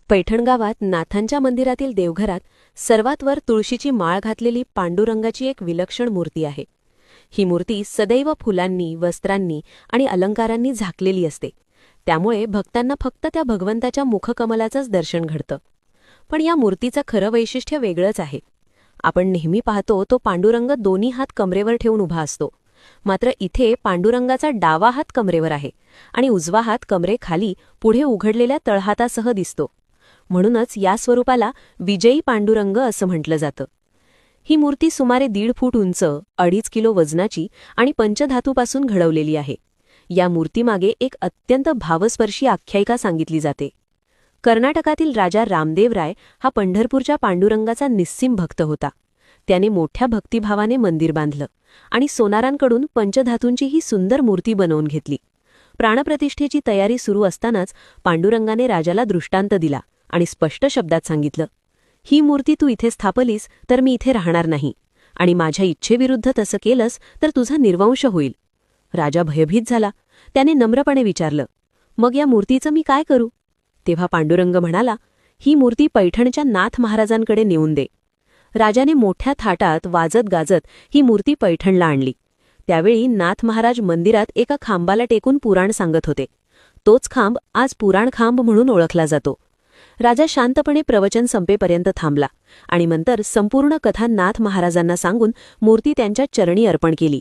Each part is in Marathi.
पैठण गावात नाथांच्या मंदिरातील देवघरात सर्वात वर तुळशीची माळ घातलेली पांडुरंगाची एक विलक्षण मूर्ती आहे. ही मूर्ती सदैव फुलांनी, वस्त्रांनी आणि अलंकारांनी झाकलेली असते. त्यामुळे भक्तांना फक्त त्या भगवंताच्या मुखकमलाचंच दर्शन घडतं. पण या मूर्तीचं खरं वैशिष्ट्य वेगळंच आहे. आपण नेहमी पाहतो तो पांडुरंग दोन्ही हात कमरेवर ठेवून उभा असतो. मात्र इथे पांडुरंगाचा डावा हात कमरेवर आहे आणि उजवा हात कमरेखाली पुढे उघडलेल्या तळहातासह दिसतो. म्हणूनच या स्वरूपाला विजयी पांडुरंग असं म्हटलं जातं. ही मूर्ती सुमारे 1.5 फूट उंच, 2.5 किलो वजनाची आणि पंचधातूपासून घडवलेली आहे. या मूर्तीमागे एक अत्यंत भावस्पर्शी आख्यायिका सांगितली जाते. कर्नाटकातील राजा रामदेवराय हा पंढरपूरच्या पांडुरंगाचा निस्सीम भक्त होता. त्याने मोठ्या भक्तिभावाने मंदिर बांधलं आणि सोनारांकडून पंचधातूंची ही सुंदर मूर्ती बनवून घेतली. प्राणप्रतिष्ठेची तयारी सुरू असतानाच पांडुरंगाने राजाला दृष्टांत दिला आणि स्पष्ट शब्दात सांगितलं, ही मूर्ती तू इथे स्थापलीस तर मी इथे राहणार नाही आणि माझ्या इच्छेविरुद्ध तसं केलंस तर तुझा निर्वंश होईल. राजा भयभीत झाला. त्याने नम्रपणे विचारलं, मग या मूर्तीचं मी काय करू? तेव्हा पांडुरंग म्हणाला, ही मूर्ती पैठणच्या नाथ महाराजांकडे नेऊन दे. राजाने मोठ्या थाटात वाजत गाजत ही मूर्ती पैठणला आणली. त्यावेळी नाथ महाराज मंदिरात एका खांबाला टेकून पुराण सांगत होते. तोच खांब आज पुराण खांब म्हणून ओळखला जातो. राजा शांतपणे प्रवचन संपेपर्यंत थांबला आणि नंतर संपूर्ण कथा नाथ महाराजांना सांगून मूर्ती त्यांच्या चरणी अर्पण केली.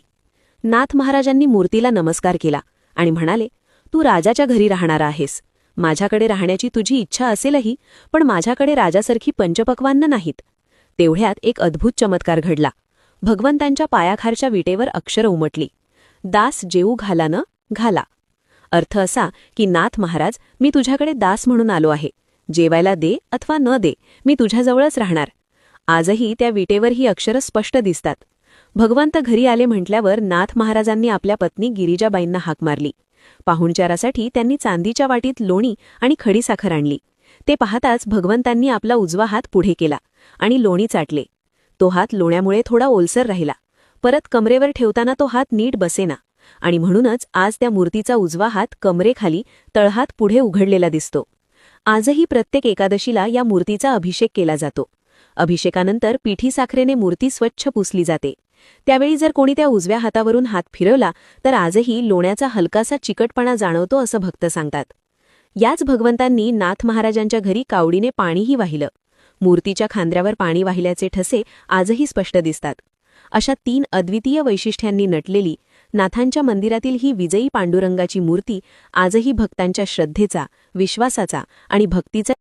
नाथ महाराजांनी मूर्तीला नमस्कार केला आणि म्हणाले, तू राजाच्या घरी राहणार आहेस. माझ्याकडे राहण्याची तुझी इच्छा असेलही, पण माझ्याकडे राजासारखी पंचपक्वान्न नाहीत. तेवढ्यात एक अद्भुत चमत्कार घडला. भगवंतांच्या पायाखालच्या विटेवर अक्षरं उमटली, दास जेऊ घाला न घाला. अर्थ असा की नाथ महाराज, मी तुझ्याकडे दास म्हणून आलो आहे. जेवायला दे अथवा न दे, मी तुझ्याजवळच राहणार. आजही त्या विटेवर ही अक्षरं स्पष्ट दिसतात. भगवंत घरी आले म्हटल्यावर नाथ महाराजांनी आपल्या पत्नी गिरिजाबाईंना हाक मारली. पाहुणचारासाठी त्यांनी चांदीच्या वाटीत लोणी आणि खडीसाखर आणली. ते पाहताच भगवंतांनी आपला उजवा हात पुढे केला आणि लोणी चाटले. तो हात लोण्यामुळे थोडा ओलसर राहिला. परत कमरेवर ठेवताना तो हात नीट बसेना आणि म्हणूनच आज त्या मूर्तीचा उजवा हात कमरेखाली, तळहात पुढे उघडलेला दिसतो. आजही प्रत्येक एकादशीला या मूर्तीचा अभिषेक केला जातो. अभिषेकानंतर पिठी साखरेने मूर्ती स्वच्छ पुसली जाते. त्यावेळी जर कोणी त्या उजव्या हातावरून हात फिरवला तर आजही लोण्याचा हलकासा चिकटपणा जाणवतो असं भक्त सांगतात. याच भगवंतांनी नाथ महाराजांच्या घरी कावडीने पाणीही वाहिलं. मूर्तीच्या खांद्यावर पाणी वाहिल्याचे ठसे आजही स्पष्ट दिसतात. अशा 3 अद्वितीय वैशिष्ट्यांनी नटलेली नाथांच्या मंदिरातील ही विजयी पांडुरंगाची मूर्ती आजही भक्तांच्या श्रद्धेचा, विश्वासाचा आणि भक्तीचा